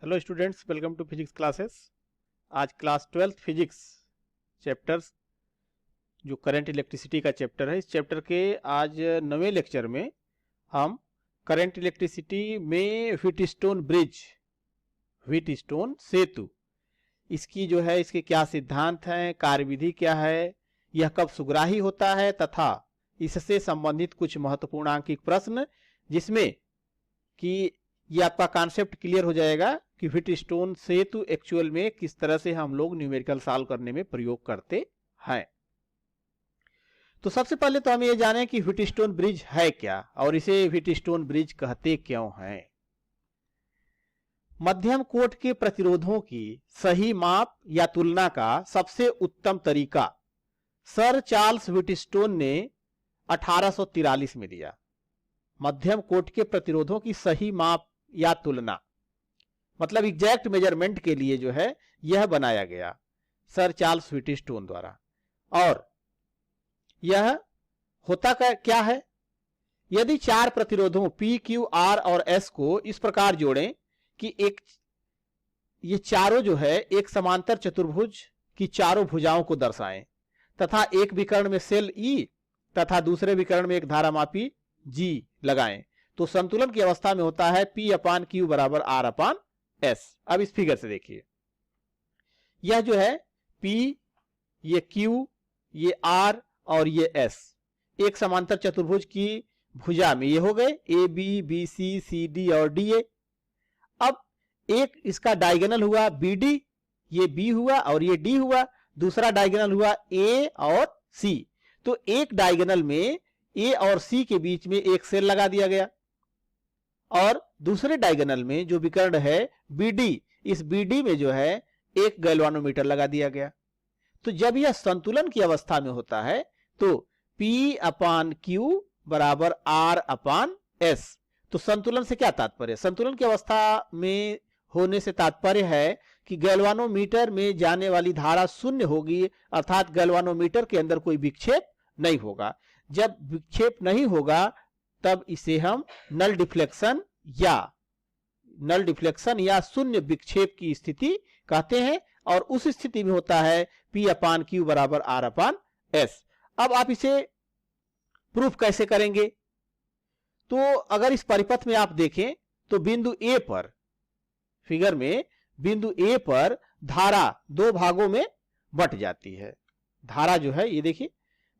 Hello students, welcome to physics classes. आज class 12th physics chapters जो current electricity का chapter है, इस चैप्टर के आज 9वें लेक्चर में हम करंट इलेक्ट्रिसिटी में व्हीटस्टोन ब्रिज, व्हीटस्टोन सेतु, इसकी जो है इसके क्या सिद्धांत हैं, कार्यविधि क्या है, यह कब सुग्राही होता है तथा इससे संबंधित कुछ महत्वपूर्ण आंकिक प्रश्न, जिसमें कि ये आपका कॉन्सेप्ट क्लियर हो जाएगा कि व्हीटस्टोन सेतु एक्चुअल में किस तरह से हम लोग न्यूमेरिकल सॉल्व करने में प्रयोग करते हैं। तो सबसे पहले तो हम ये जानें कि व्हीटस्टोन ब्रिज है क्या और इसे व्हीटस्टोन ब्रिज कहते क्यों हैं। मध्यम कोट के प्रतिरोधों की सही माप या तुलना का सबसे उत्तम तरीका सर चार्ल्स व्हीटस्टोन ने 1843 में दिया। मध्यम कोट के प्रतिरोधों की सही माप या तुलना मतलब एग्जैक्ट मेजरमेंट के लिए जो है यह बनाया गया सर चार्ल्स व्हीटस्टोन द्वारा। और यह होता क्या है, यदि चार प्रतिरोधों P, Q, R और S को इस प्रकार जोड़ें कि ये चारों जो है एक समांतर चतुर्भुज की चारों भुजाओं को दर्शाएं तथा एक विकर्ण में सेल E तथा दूसरे विकर्ण में एक धारामापी G लगाएं, तो संतुलन की अवस्था में होता है P/Q बराबर R/S। अब इस फिगर से देखिए, यह जो है P, ये Q, ये R और ये S एक समांतर चतुर्भुज की भुजा में ये हो गए A, B, B, C, C, D और DA। अब एक इसका डायगोनल हुआ BD, ये B हुआ और ये D हुआ, दूसरा डायगोनल हुआ A और C। तो एक डायगोनल में A और C के बीच में एक सेल लगा दिया गया और दूसरे डायगोनल में जो विकर्ण है BD, इस BD में जो है एक गैल्वानोमीटर लगा दिया गया। तो जब यह संतुलन की अवस्था में होता है तो P/Q बराबर R/S। तो संतुलन से क्या तात्पर्य, संतुलन की अवस्था में होने से तात्पर्य है कि गैल्वानोमीटर में जाने वाली धारा शून्य होगी, अर्थात गैल्वानोमीटर के अंदर कोई विक्षेप नहीं होगा। जब विक्षेप नहीं होगा तब इसे हम नल डिफ्लेक्शन या शून्य विक्षेप की स्थिति कहते हैं और उस स्थिति में होता है P/Q बराबर R/S। अब आप इसे प्रूफ कैसे करेंगे, तो अगर इस परिपथ में आप देखें तो बिंदु A पर, फिगर में बिंदु A पर धारा दो भागों में बट जाती है। धारा जो है ये देखिए,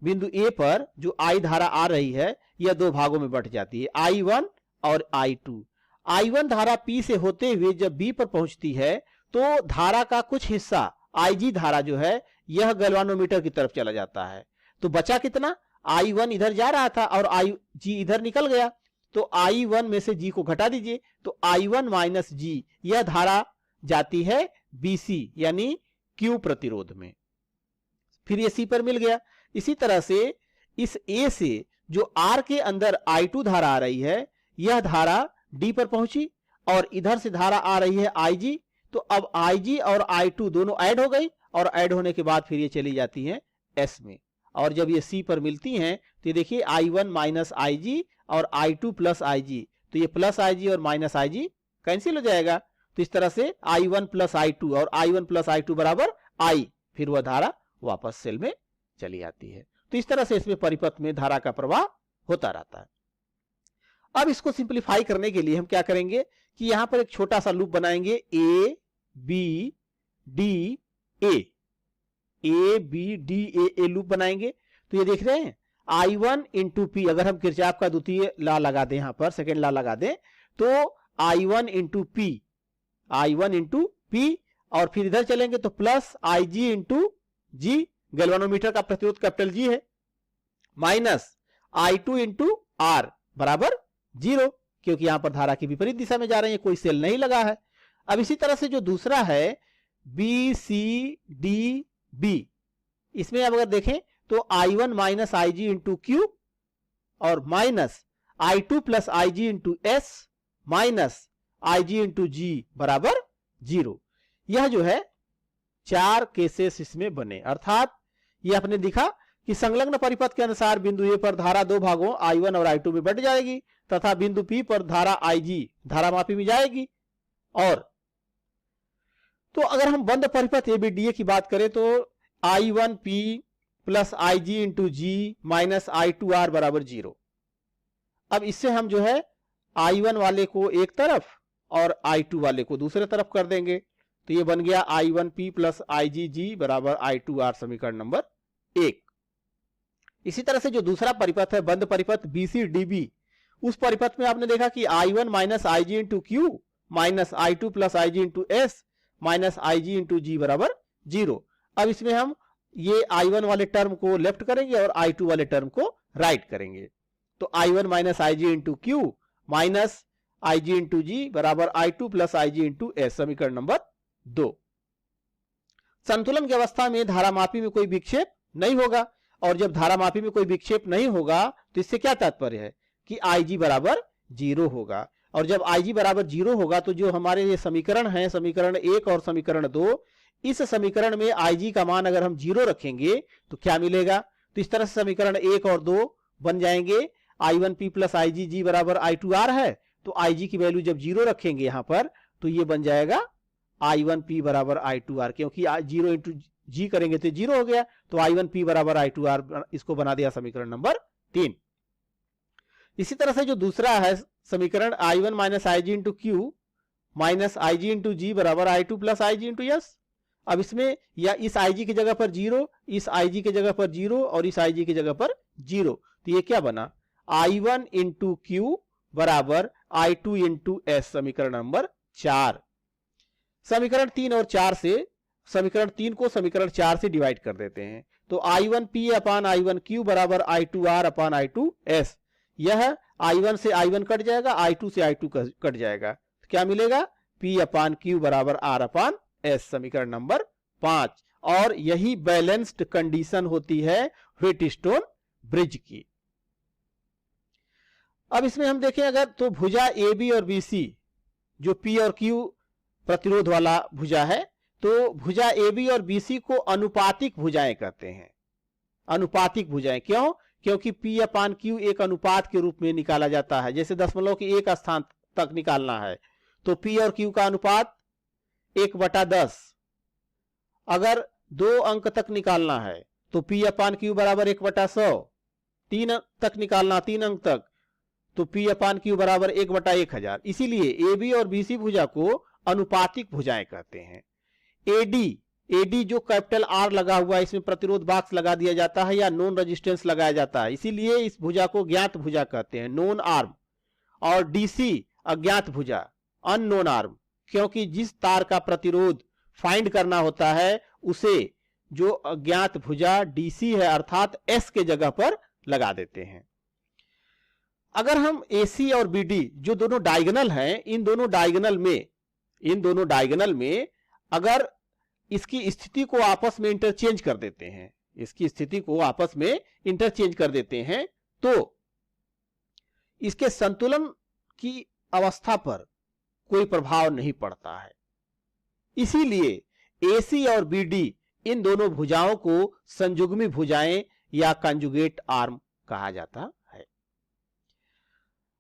बिंदु A पर जो I धारा आ रही है यह दो भागों में बट जाती है, I1 और I2। I1 धारा P से होते हुए जब B पर पहुंचती है तो धारा का कुछ हिस्सा IG धारा जो है यह गैल्वानोमीटर की तरफ चला जाता है। तो बचा कितना, I1 इधर जा रहा था और IG इधर निकल गया, तो I1 में से G को घटा दीजिए तो I1 माइनस G, यह धारा जाती है BC यानी Q प्रतिरोध में, फिर ये C पर मिल गया। इसी तरह से इस A से जो R के अंदर I2 धारा आ रही है यह धारा D पर पहुंची और इधर से धारा आ रही है IG, तो अब IG और I2 दोनों ऐड हो गई और ऐड होने के बाद फिर ये चली जाती हैं S में, और जब ये C पर मिलती हैं तो ये देखिए I1 माइनस IG और I2 प्लस IG, तो ये प्लस IG और माइनस IG कैंसिल हो जाएगा। तो इस तरह से I1 प्लस I2 और I1 प्लस I2 बराबर I, फिर वह धारा वापस सेल में चली आती है। तो इस तरह से इसमें परिपथ में धारा का प्रवाह होता रहता है। अब इसको सिंपलीफाई करने के लिए हम क्या करेंगे कि यहां पर एक छोटा सा लूप बनाएंगे, A B D A loop बनाएंगे। तो ये देख रहे हैं I1 इंटू P, अगर हम किरचॉफ का द्वितीय लॉ लगा दें, यहां पर सेकेंड लॉ लगा दें तो I1 इंटू P और फिर इधर चलेंगे तो plus IG into G, galvanometer का प्रतिरोध कैपिटल G है, माइनस I2 इंटू R बराबर 0, क्योंकि यहां पर धारा की विपरीत दिशा में जा रही है, कोई सेल नहीं लगा है। अब इसी तरह से जो दूसरा है BCDB, इसमें अब अगर देखें तो I1 minus IG into Q और minus I2 plus IG into S minus IG into G बराबर 0। यह जो है चार केसेस इसमें बने, अर्थात यह आपने दिखा कि संलग्न परिपथ के अनुसार बिंदु ए पर धारा दो भागों I1 और I2 में बट जाएगी तथा बिंदु P पर धारा IG धारामापी में जाएगी और तो अगर हम बंद परिपथ एबीडीए की बात करें तो I1P प्लस IG इंटू जी माइनस I2R बराबर 0। अब इससे हम जो है I1 वाले को एक तरफ और I2 वाले को दूसरे तरफ कर देंगे, तो ये बन गया I1P प्लस IgG बराबर I2R, समीकरण नंबर 1। इसी तरह से जो दूसरा परिपथ है बंद परिपथ BCDB, उस परिपथ में आपने देखा कि I1 minus IG into Q minus I2 plus IG into S minus IG into G बराबर 0। अब इसमें हम ये I1 वाले टर्म को लेफ्ट करेंगे और I2 वाले टर्म को राइट करेंगे, तो I1 minus IG into Q minus IG into G बराबर I2 plus IG into S, समीकरण नंबर 2। संतुलन की अवस्था में धारामापी में कोई विक्षेप नहीं होगा, और जब धारामापी में कोई विक्षेप नहीं होगा तो इससे क्या तात्पर्य है कि IG बराबर 0 होगा। और जब IG बराबर 0 होगा तो जो हमारे ये समीकरण हैं, समीकरण 1 और समीकरण 2, इस समीकरण में IG का मान अगर हम 0 रखेंगे तो क्या मिलेगा, तो इस तरह से समीकरण 1 और 2 बन जाएंगे। I1P प्लस IgG बराबर I2R है, तो IG की वैल्यू जब 0 रखेंगे यहां पर तो ये बन जाएगा I1P बराबर I2R, क्योंकि 0 इंटू जी करेंगे तो 0 हो गया, तो I1P बराबर I2R, इसको बना दिया समीकरण नंबर 3। इसी तरह से जो दूसरा है समीकरण I1 minus IG into Q minus IG into G बराबर I2 plus IG into S. अब इसमें या इस IG की जगह पर 0, इस IG की जगह पर 0 और इस IG की जगह पर 0, तो ये क्या बना I1 इंटू क्यू बराबर I2 इंटू एस, समीकरण नंबर 4। समीकरण 3 और 4 से समीकरण 3 को समीकरण 4 से डिवाइड कर देते हैं, तो I1P अपान I1Q बराबर I2R अपान I2S। यह I1 से I1 कट जाएगा, I2 से I2 कट जाएगा, तो क्या मिलेगा P अपान Q बराबर R अपान S, समीकरण नंबर 5। और यही बैलेंस्ड कंडीशन होती है व्हीटस्टोन ब्रिज की। अब इसमें हम देखें अगर तो भुजा AB और BC जो P और Q प्रतिरोध वाला भुजा है, तो भुजा AB और BC को अनुपातिक भुजाएं कहते हैं। अनुपातिक भुजाएं क्यों? क्योंकि P अपान Q एक अनुपात के रूप में निकाला जाता है। जैसे दशमलव के एक स्थान तक निकालना है तो P और Q का अनुपात 1/10। अगर 2 अंक तक निकालना है तो P अपान Q बराबर 1/100। 3 तक निकालना, 3 अंक तक, तो P अपान Q बराबर 1/1000। इसीलिए AB और BC भुजा को अनुपातिक भुजाएं कहते हैं। AD जो कैपिटल R लगा हुआ है, इसमें प्रतिरोध बॉक्स लगा दिया जाता है या नॉन रेजिस्टेंस लगाया जाता है, इसीलिए इस भुजा को ज्ञात भुजा कहते हैं, नोन आर्म। और DC अज्ञात भुजा, अननोन आर्म, क्योंकि जिस तार का प्रतिरोध फाइंड करना होता है उसे जो अज्ञात भुजा DC है अर्थात S के जगह पर लगा देते हैं। अगर हम AC और BD जो दोनों डायगोनल हैं, इन दोनों डायगोनल में अगर इसकी स्थिति को आपस में इंटरचेंज कर देते हैं, इसकी स्थिति को आपस में इंटरचेंज कर देते हैं, तो इसके संतुलन की अवस्था पर कोई प्रभाव नहीं पड़ता है। इसीलिए AC और BD इन दोनों भुजाओं को संयुग्मी भुजाएं या कंजुगेट आर्म कहा जाता है।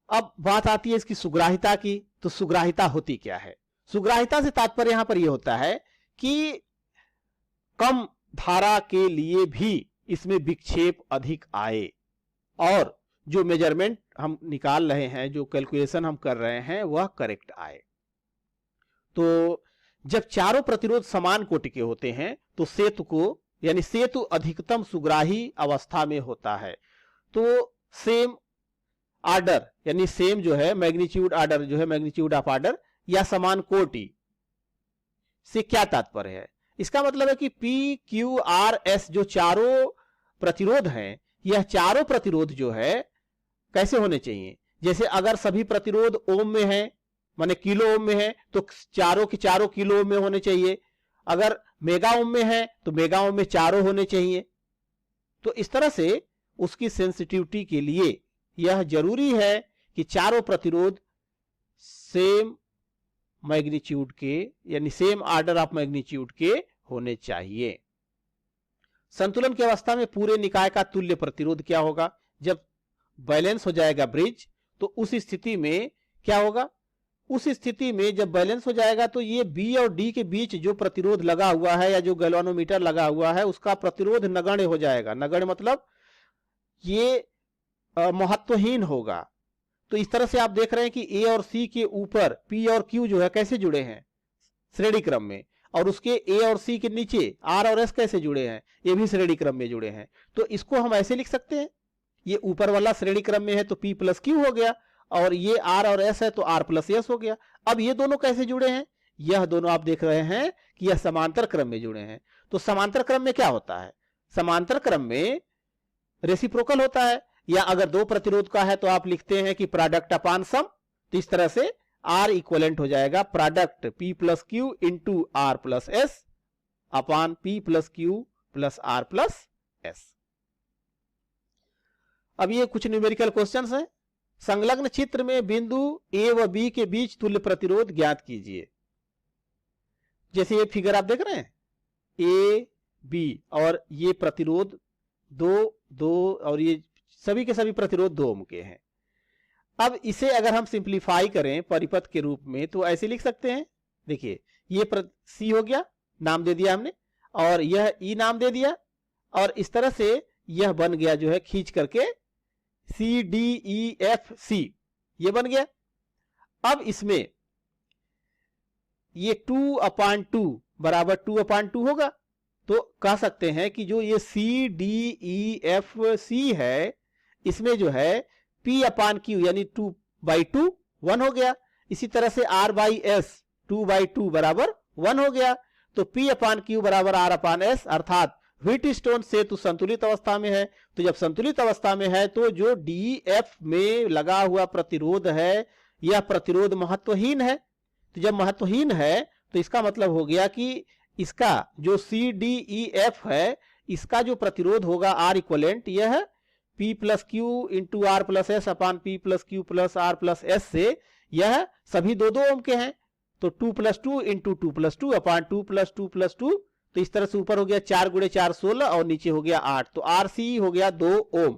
अब बात आती है इसकी सुग्राहिता की, तो सुग्राहिता होती क्या है? सुग्राहिता से तात्पर्य यहां पर यह होता है कि कम धारा के लिए भी इसमें विक्षेप अधिक आए और जो मेजरमेंट हम निकाल रहे हैं, जो कैलकुलेशन हम कर रहे हैं, वह करेक्ट आए। तो जब चारों प्रतिरोध समान कोटि के होते हैं तो सेतु को यानी सेतु अधिकतम सुग्राही अवस्था में होता है। तो सेम आर्डर यानी सेम जो है मैग्नीट्यूड आर्डर जो है मैग्नीट्यूड ऑफ आर्डर या समान कोटि से क्या तात्पर्य है? इसका मतलब है कि P, Q, R, S जो चारों प्रतिरोध हैं, यह चारों प्रतिरोध जो है कैसे होने चाहिए? जैसे अगर सभी प्रतिरोध ओम में है, माने किलो ओम में है, तो चारों के चारों किलो ओम में होने चाहिए। अगर मेगा ओम में है तो मेगा ओम में चारों होने चाहिए। तो इस तरह से उसकी सेंसिटिविटी के लिए यह जरूरी है कि चारों प्रतिरोध सेम मैग्नीट्यूड के यानी सेम आर्डर ऑफ मैग्नीट्यूड के होने चाहिए। संतुलन की अवस्था में पूरे निकाय का तुल्य प्रतिरोध क्या होगा? जब बैलेंस हो जाएगा ब्रिज तो उस स्थिति में क्या होगा? उस स्थिति में जब बैलेंस हो जाएगा तो ये बी और डी के बीच जो प्रतिरोध लगा हुआ है या जो गैल्वानोमीटर लगा हुआ है उसका प्रतिरोध नगण्य हो जाएगा। नगण्य मतलब ये महत्वहीन होगा। तो इस तरह से आप देख रहे हैं कि ए और सी के ऊपर पी और क्यू जो है कैसे जुड़े हैं, श्रेणी क्रम में, और उसके ए और सी के नीचे आर और एस कैसे जुड़े हैं, ये भी श्रेणी क्रम में जुड़े हैं। तो इसको हम ऐसे लिख सकते हैं, ये ऊपर वाला श्रेणी क्रम में है तो पी प्लस क्यू हो गया, और ये आर और एस है तो आर प्लस एस हो गया। अब ये दोनों कैसे जुड़े हैं, यह दोनों आप देख रहे हैं कि यह समांतर क्रम में जुड़े हैं। तो समांतर क्रम में क्या होता है, समांतर क्रम में रेसिप्रोकल होता है, या अगर दो प्रतिरोध का है तो आप लिखते हैं कि प्रोडक्ट अपान सम। तो इस तरह से आर इक्वलेंट हो जाएगा product P plus Q into R plus S upon P plus Q plus R plus S. अब ये कुछ न्यूमेरिकल क्वेश्चंस हैं। संलग्न चित्र में बिंदु ए व बी के बीच तुल्य प्रतिरोध ज्ञात कीजिए। जैसे ये फिगर आप देख रहे हैं, ए बी, और ये प्रतिरोध दो और ये सभी के सभी प्रतिरोध 2 ओम के हैं। अब इसे अगर हम सिंप्लीफाई करें परिपथ के रूप में तो ऐसे लिख सकते हैं, देखिए ये सी हो गया, नाम दे दिया हमने, और यह ई नाम दे दिया, और इस तरह से यह बन गया जो है खींच करके C D E F C, ये बन गया। अब इसमें ये 2/2 बराबर 2/2 होगा। तो कह सकते हैं कि जो ये C D E F C है इसमें जो है P अपान क्यू यानी 2/2 1 हो गया। इसी तरह से R बाई एस 2/2 बराबर 1 हो गया। तो P अपान क्यू बराबर R अपान एस, अर्थात व्हीटस्टोन सेतु संतुलित अवस्था में है। तो जब संतुलित अवस्था में है तो जो DF में लगा हुआ प्रतिरोध है यह प्रतिरोध महत्वहीन है। तो जब महत्वहीन है तो इसका मतलब हो गया कि इसका जो CDEF है इसका जो प्रतिरोध होगा R इक्वलेंट यह P plus Q into R plus S upon P plus Q plus R plus S से यह सभी 2 ओम के हैं। तो 2 plus 2 into 2 plus 2 upon 2 plus 2 plus 2, तो इस तरह से ऊपर हो गया 4 गुणे 4 16 और नीचे हो गया 8, तो RC हो गया 2 ओम।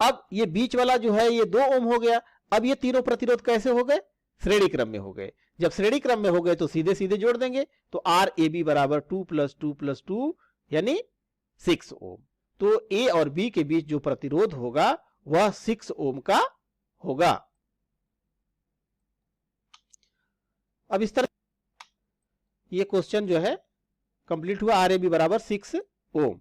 अब ये बीच वाला जो है ये 2 ओम हो गया। अब ये तीनों प्रतिरोध कैसे हो गए, श्रेणी क्रम में हो गए। जब श्रेणी क्रम में हो गए तो सीधे सीधे जोड़ देंगे, तो RAB बराबर 2 प्लस 2 प्लस 2 यानी 6 ओम। तो ए और बी के बीच जो प्रतिरोध होगा वह 6 ओम का होगा। अब इस तरह ये क्वेश्चन जो है कंप्लीट हुआ, RAB बराबर 6 ओम।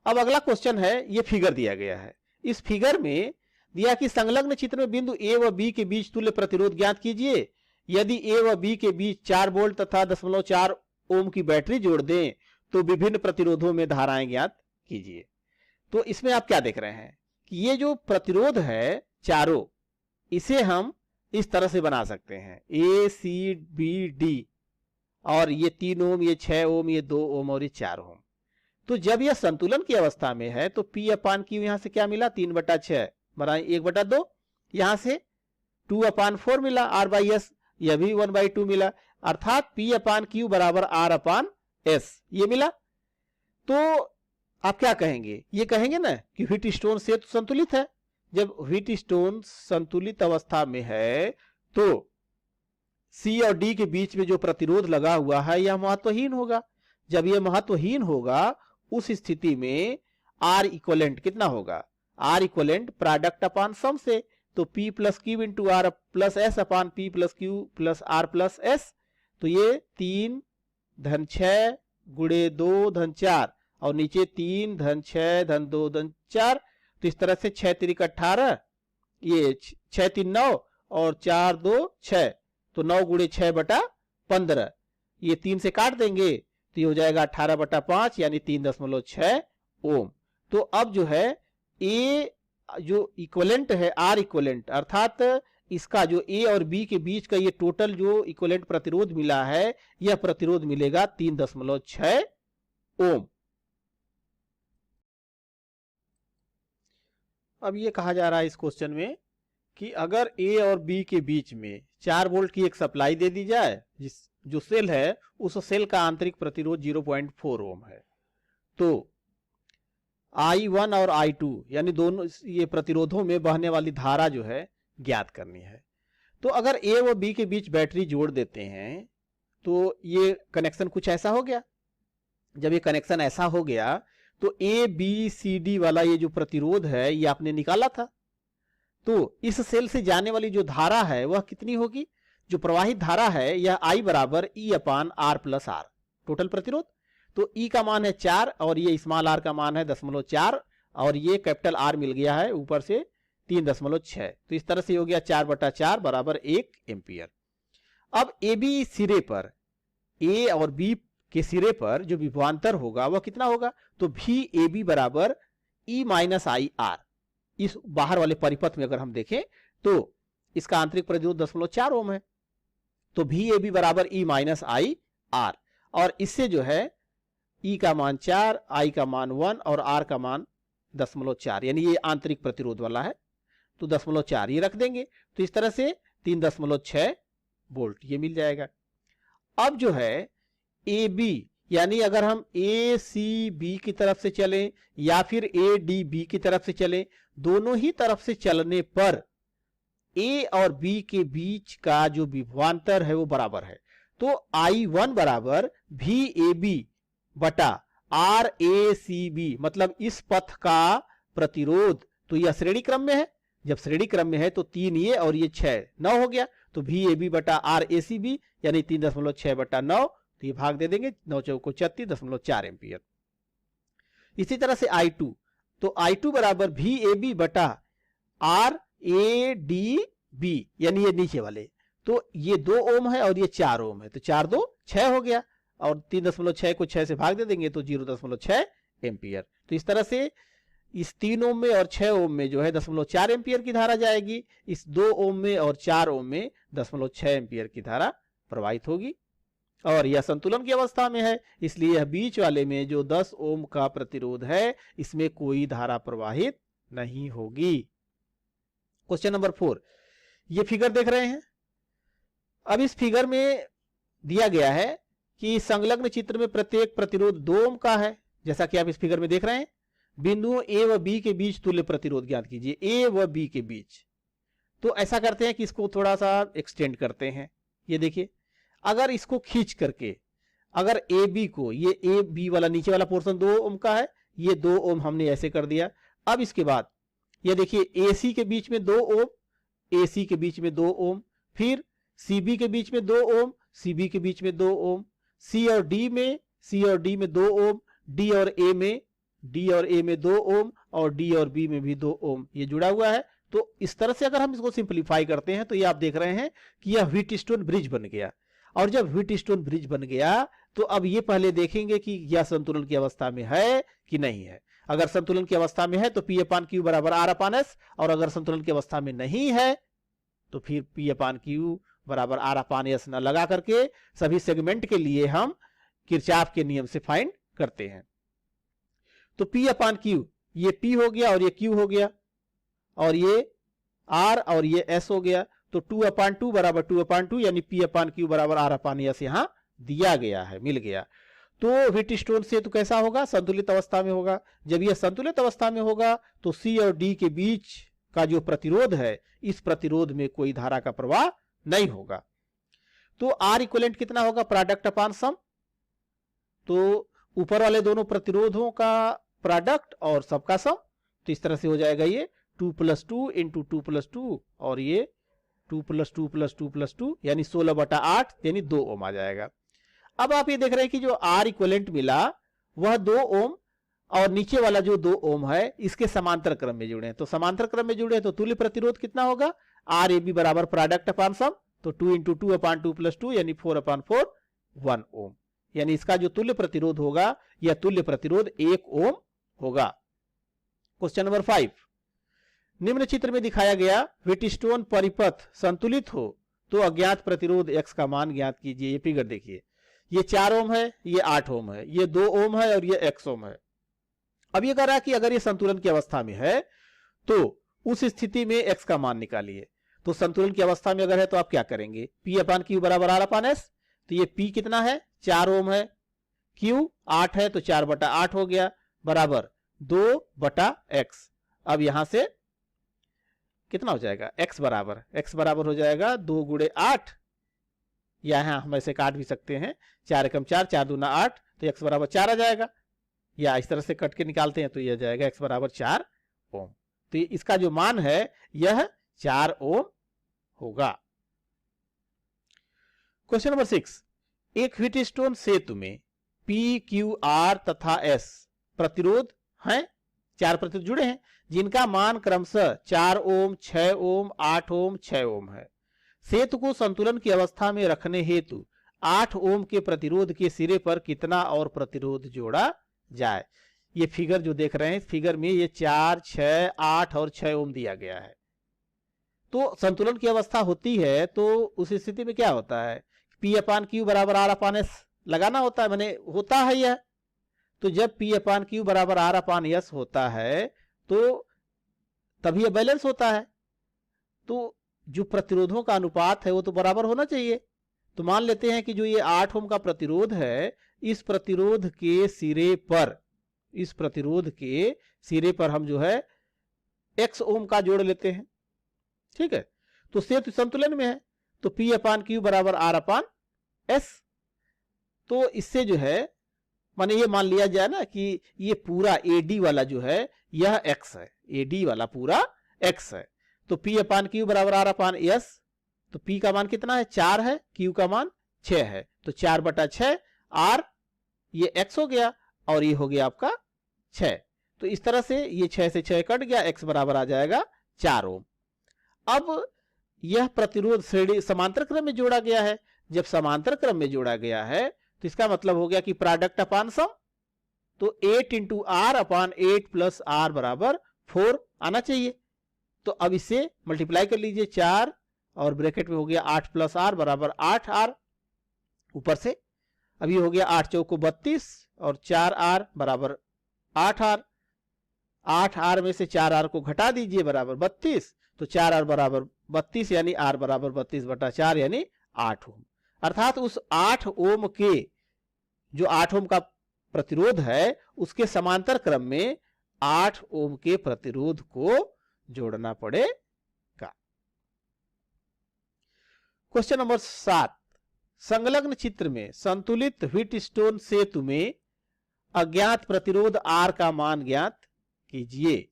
अब अगला क्वेश्चन है, ये फिगर दिया गया है। इस फिगर में दिया कि संलग्न चित्र में बिंदु ए व बी के बीच तुल्य प्रतिरोध ज्ञात कीजिए। यदि ए व बी के बीच 4 वोल्ट तथा 0.4 ओम की बैटरी जोड़ दें तो विभिन्न प्रतिरोधों में धाराएं ज्ञात कीजिए। तो इसमें आप क्या देख रहे हैं कि ये जो प्रतिरोध है चारों, इसे हम इस तरह से बना सकते हैं A C B D, और ये 3 ओम, ये 6 ओम, ये 2 ओम और ये 4 ओम। तो जब यह संतुलन की अवस्था में है तो P अपान क्यू यहां से क्या मिला, 3/6 बराबर 1/2, यहां से 2/4 मिला, R बाई एस यह भी 1/2 मिला, अर्थात P अपान क्यू बराबर R अपान एस ये मिला। तो आप क्या कहेंगे, ये कहेंगे ना कि व्हीटस्टोन सेतु संतुलित है। जब व्हीटस्टोन संतुलित अवस्था में है तो C और D के बीच में जो प्रतिरोध लगा हुआ है यह महत्वहीन होगा। जब यह महत्वहीन होगा उस स्थिति में R इक्वलेंट कितना होगा, R equivalent product upon sum से, तो P plus Q into R plus S upon P plus Q plus R plus S. तो ये 3 धन 6 गुणे 2 धन 4 और नीचे 3 धन 6 धन 2 धन 4, तो इस तरह से 6 3 18, ये 6 3 9 और 4 2 6, तो 9 गुणे 6/15, ये 3 से काट देंगे तो ये हो जाएगा 18/5 यानी 3.6 ओम। तो अब जो है ए जो इक्वलेंट है R इक्वलेंट, अर्थात इसका जो A और B के बीच का ये टोटल जो इक्वलेंट प्रतिरोध मिला है यह प्रतिरोध मिलेगा 3.6 ओम। अब ये कहा जा रहा है इस क्वेश्चन में कि अगर A और B के बीच में 4 वोल्ट की एक सप्लाई दे दी जाए, जिस जो सेल है उस सेल का आंतरिक प्रतिरोध 0.4 ओम है, तो I1 और I2 यानी दोनों ये प्रतिरोधों में बहने वाली धारा जो है ज्ञात करनी है। तो अगर ए व बी के बीच बैटरी जोड़ देते हैं तो ये कनेक्शन कुछ ऐसा हो गया। जब ये कनेक्शन ऐसा हो गया तो ए बी सी डी वाला ये जो प्रतिरोध है ये आपने निकाला था। तो इस सेल से जाने वाली जो धारा है वह कितनी होगी? जो प्रवाहित धारा है यह I बराबर E upon R plus R, total प्रतिरोध। तो E का मान है 4 और ये स्मॉल r का मान है 0.4 और ये कैपिटल R मिल गया है ऊपर से 3.6। तो इस तरह से हो गया 4/4 बराबर 1 एम्पियर। अब ए बी सिरे पर, ए और बी के सिरे पर जो विभवांतर होगा वह कितना होगा? तो भी ए बी बराबर E माइनस आई आर। इस बाहर वाले परिपथ में अगर हम देखें तो इसका आंतरिक प्रतिरोध 0.4 ओम है। तो भी ए बी बराबर E माइनस आई आर, और इससे जो है E का मान 4, I का मान 1 और R का मान 0.4, यानी ये आंतरिक प्रतिरोध वाला है तो 0.4 ये रख देंगे। तो इस तरह से 3.6 वोल्ट ये मिल जाएगा। अब जो है ए बी, यानी अगर हम ए सी बी की तरफ से चलें या फिर ए डी बी की तरफ से चलें, दोनों ही तरफ से चलने पर ए और बी के बीच का जो विभवांतर है वो बराबर है। तो I1 बराबर भी ए बी बटा आर ए सी बी, मतलब इस पथ का प्रतिरोध। तो यह श्रेणी क्रम में है, जब श्रेणी क्रम में है तो 3 ये और ये 6, 9 हो गया। तो भी ए बी बटा आर ए सी बी यानी 3.6 बटा 9, तो ये भाग दे देंगे, 9 चौको 36.4 एम्पियर। इसी तरह से I2, तो I2 बराबर भी ए बी बटा आर ए डी बी, यानी ये नीचे वाले। तो ये 2 ओम है और ये 4 ओम है, तो 4 2 6 हो गया और 3.6 को 6 से भाग दे देंगे तो 0.6 एम्पियर। तो इस तरह से इस 3 ओम में और 6 ओम में जो है 0.4 एम्पियर की धारा जाएगी, इस 2 ओम में और 4 ओम में 0.6 एम्पियर की धारा प्रवाहित होगी। और यह संतुलन की अवस्था में है, इसलिए यह बीच वाले में जो 10 ओम का प्रतिरोध है इसमें कोई धारा प्रवाहित नहीं होगी। क्वेश्चन नंबर 4, ये फिगर देख रहे हैं। अब इस फिगर में दिया गया है कि संलग्न चित्र में प्रत्येक प्रतिरोध 2 ओम का है, जैसा कि आप इस फिगर में देख रहे हैं। बिंदुओं ए व बी के बीच तुल्य प्रतिरोध ज्ञात कीजिए, ए व बी के बीच। तो ऐसा करते हैं कि इसको थोड़ा सा एक्सटेंड करते हैं। ये देखिए, अगर इसको खींच करके अगर ए बी को, ये ए बी वाला नीचे वाला पोर्शन 2 ओम का है, ये 2 ओम हमने ऐसे कर दिया। अब इसके बाद ये देखिए ए सी के बीच में 2 ओम, ए सी के बीच में 2 ओम, फिर सी बी के बीच में 2 ओम, सी बी के बीच में 2 ओम, सी और डी में 2 ओम, डी और ए में 2 ओम और डी और बी में भी 2 ओम ये जुड़ा हुआ है। तो इस तरह से अगर हम इसको सिंपलीफाई करते हैं तो ये आप देख रहे हैं कि यह व्हीटस्टोन ब्रिज बन गया। और जब व्हीटस्टोन ब्रिज बन गया तो अब ये पहले देखेंगे कि यह संतुलन की अवस्था में है कि नहीं है। अगर संतुलन की अवस्था में है तो पी अपान क्यू बराबर आर अपान एस, और अगर संतुलन की अवस्था में नहीं है तो फिर पी अपान क्यू बराबर आर अपान एस न लगा करके सभी सेगमेंट के लिए हम किरचॉफ के नियम से फाइंड करते हैं। तो P अपान क्यू, ये P हो गया और ये Q हो गया और ये R और ये S हो गया। तो 2/2 बराबर 2/2 यानी P अपान क्यू बराबर R अपान S यहां दिया गया है, मिल गया। तो व्हीटस्टोन से तो कैसा होगा? संतुलित अवस्था में होगा। जब यह संतुलित अवस्था में होगा तो C और D के बीच का जो प्रतिरोध है, इस प्रतिरोध में कोई धारा का प्रवाह नहीं होगा। तो R इक्विवेलेंट कितना होगा? प्रोडक्ट अपान सम। तो ऊपर वाले दोनों प्रतिरोधों का प्रोडक्ट और सबका सम। तो इस तरह से हो जाएगा ये 2 + 2 × 2 + 2 और ये 2 + 2 + 2 + 2 यानी 16/8 यानी 2 ओम आ जाएगा। अब आप ये देख रहे हैं कि जो R इक्विवेलेंट मिला वह 2 ओम और नीचे वाला जो 2 ओम है इसके समांतर क्रम में जुड़े हैं। तो समांतर क्रम में जुड़े हैं तो तुल्य प्रतिरोध कितना होगा? RAB बराबर प्रोडक्ट अपान सम। तो 2 × 2/2 + 2 यानी 4/4 1 ओम, यानी इसका जो तुल्य प्रतिरोध होगा यह तुल्य प्रतिरोध 1 ओम होगा। क्वेश्चन नंबर 5, निम्न चित्र में दिखाया गया व्हीटस्टोन परिपथ संतुलित हो तो अज्ञात प्रतिरोध X का मान ज्ञात कीजिए। ये फिगर देखिए, ये 4 ओम है, ये 8 ओम है, ये 2 ओम है और ये X ओम है। अब ये कह रहा है कि अगर ये संतुलन की अवस्था में है तो उस स्थिति में X का मान निकालिए। तो संतुलन की अवस्था में अगर है तो आप क्या करेंगे? P अपान क्यू बराबर R अपान S। तो ये P कितना है? 4 ओम है, Q 8 है तो 4/8 हो गया बराबर 2/X। अब यहां से कितना हो जाएगा, x बराबर हो जाएगा 2 गुणे 8, यहाँ हम ऐसे काट भी सकते हैं, 4 एकम 4, 4 दूना 8, तो x बराबर 4 आ जाएगा, या इस तरह से कट के निकालते हैं तो यह जाएगा x बराबर 4 ओम। तो इसका जो मान है यह 4 ओम होगा। क्वेश्चन नंबर 6, एक व्हीटस्टोन सेतु में P, Q, R तथा S प्रतिरोध हैं, 4 प्रतिरोध जुड़े हैं, जिनका मान क्रमशः 4 ओम, 6 ओम, 8 ओम, 6 ओम है। सेतु को संतुलन की अवस्था में रखने हेतु 8 ओम के प्रतिरोध के सिरे पर कितना और प्रतिरोध जोड़ा जाए। ये फिगर जो देख रहे हैं, इस फिगर में ये 4, 6, 8 और 6 ओम दिया गया है। तो संतुलन की अवस्था होती है तो उस स्थिति में क्या होता है, P अपान Q बराबर R अपान S लगाना होता है, माने होता है यह। तो जब P अपान Q बराबर R अपान S होता है तो तभी यह बैलेंस होता है। तो जो प्रतिरोधों का अनुपात है वो तो बराबर होना चाहिए। तो मान लेते हैं कि जो ये 8 ओम का प्रतिरोध है, इस प्रतिरोध के सिरे पर हम जो है x ओम का जोड़ लेते हैं, ठीक है। तो सेतु संतुलन में है, तो P अपान Q बराबर R अपान S। तो इससे जो है माने ये मान लिया जाए ना कि ये पूरा AD वाला जो है यह x है, AD वाला पूरा x है। तो P अपान Q बराबर R अपान S, तो P का मान कितना है, 4 है, Q का मान 6 है, तो 4/6 R ये x हो गया और ये हो गया आपका 6। तो इस तरह से ये 6 से 6 कट गया, x बराबर आ जाएगा 4 ओम। अब यह प्रतिरोध श्रेणी समांतर क्रम में जोड़ा गया है। जब समांतर क्रम में जोड़ा गया है तो इसका मतलब हो गया कि प्रोडक्ट अपान सम, तो 8 इंटू R अपान 8 प्लस R बराबर 4 आना चाहिए। तो अब इसे मल्टीप्लाई कर लीजिए, 4 और ब्रैकेट में हो गया 8 प्लस R बराबर 8R ऊपर से। अब ये हो गया 8 चौको 32 और 4R बराबर 8R। 8R में से 4R को घटा दीजिए बराबर 32, तो 4R बराबर 32 यानी R बराबर 32/4 यानी 8 ओम। अर्थात उस 8 ओम के जो 8 ओम का प्रतिरोध है उसके समांतर क्रम में 8 ओम के प्रतिरोध को जोड़ना पड़ेगा। क्वेश्चन नंबर 7, संलग्न चित्र में संतुलित व्हीटस्टोन सेतु में अज्ञात प्रतिरोध R का मान ज्ञात कीजिए।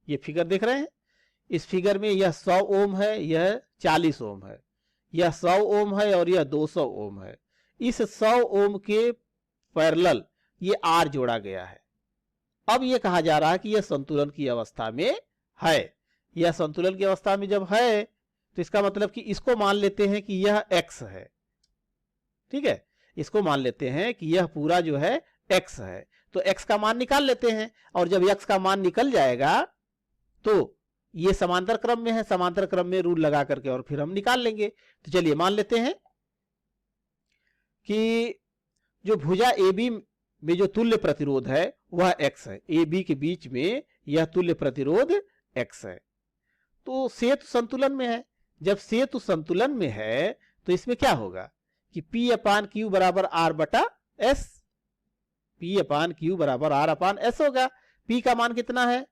ये फिगर देख रहे हैं, इस फिगर में यह 100 ओम है, यह 40 ओम है, यह 100 ओम है और यह 200 ओम है। इस 100 ओम के पैरेलल ये R जोड़ा गया है। अब यह कहा जा रहा है कि यह संतुलन की अवस्था में है। यह संतुलन की अवस्था में जब है तो इसका मतलब कि इसको मान लेते हैं कि यह x है, ठीक है, इसको मान लेते हैं कि यह पूरा जो है x है। तो x का मान निकाल लेते हैं और जब x का मान निकल जाएगा तो ये समांतर क्रम में है, समांतर क्रम में रूल लगा करके और फिर हम निकाल लेंगे। तो चलिए मान लेते हैं कि जो भुजा AB में जो तुल्य प्रतिरोध है वह x है, AB के बीच में यह तुल्य प्रतिरोध x है। तो सेतु संतुलन में है। जब सेतु संतुलन में है तो इसमें क्या होगा कि P अपान Q बराबर R बटा S, P अपान Q बराबर R अपान S होगा। P का मान कितना है,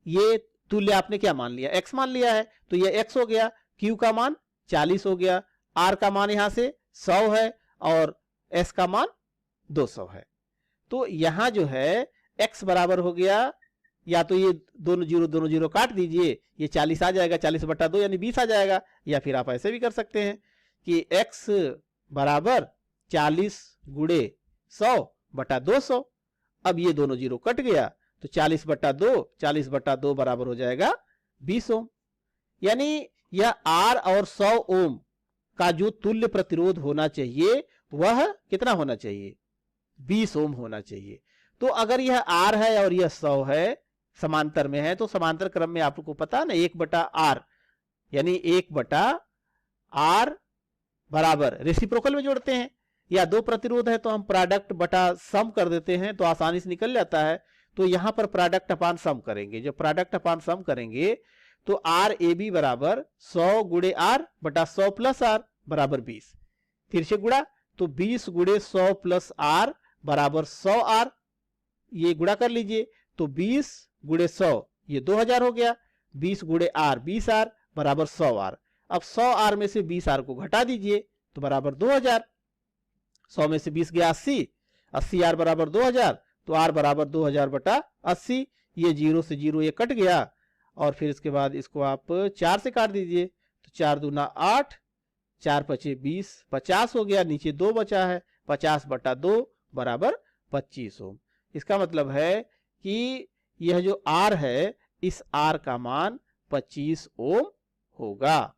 ये तुल्य आपने क्या मान लिया, x मान लिया है, तो ये x हो गया, Q का मान 40 हो गया, R का मान यहां से 100 है और S का मान 200 है। तो यहां जो है x बराबर हो गया, या तो ये दोनों जीरो काट दीजिए, ये 40 आ जाएगा, 40/2 यानी 20 आ जाएगा, या फिर आप ऐसे भी कर सकते हैं कि x बराबर 40 गुणे 100/200। अब ये दोनों जीरो कट गया तो 40/2 बराबर हो जाएगा 20 ओम। यानी यह R और 100 ओम का जो तुल्य प्रतिरोध होना चाहिए वह कितना होना चाहिए, 20 ओम होना चाहिए। तो अगर यह R है और यह 100 है, समांतर में है, तो समांतर क्रम में आपको पता ना 1/R यानी 1/R बराबर रेसिप्रोकल में जोड़ते हैं, या दो प्रतिरोध है तो हम प्रोडक्ट बटा सम कर देते हैं तो आसानी से निकल जाता है। तो यहां पर प्रोडक्ट अपान सम करेंगे, जब प्रोडक्ट अपान सम करेंगे तो RAB बराबर 100 गुणे R बटा 100 प्लस R बराबर 20, फिर से गुणा तो 20 गुणे 100 प्लस R बराबर 100R, ये गुणा कर लीजिए तो 20 गुणे 100 ये 2000 हो गया, 20 गुणे आर 20 आर बराबर 100 आर। अब 100 आर में से 20 आर को घटा दीजिए तो बराबर 2000। 100 में से 20 गया 80, 80 आर बराबर 2000, तो आर बराबर 2000 बटा 80। ये 0 से 0 ये कट गया और फिर इसके बाद इसको आप 4 से काट दीजिए तो 4 दूना 8, 4 पचे 20, 50 हो गया। नीचे 2 बचा है, 50 बटा 2 बराबर 25 ओम। इसका मतलब है कि यह जो आर है इस आर का मान 25 ओम होगा।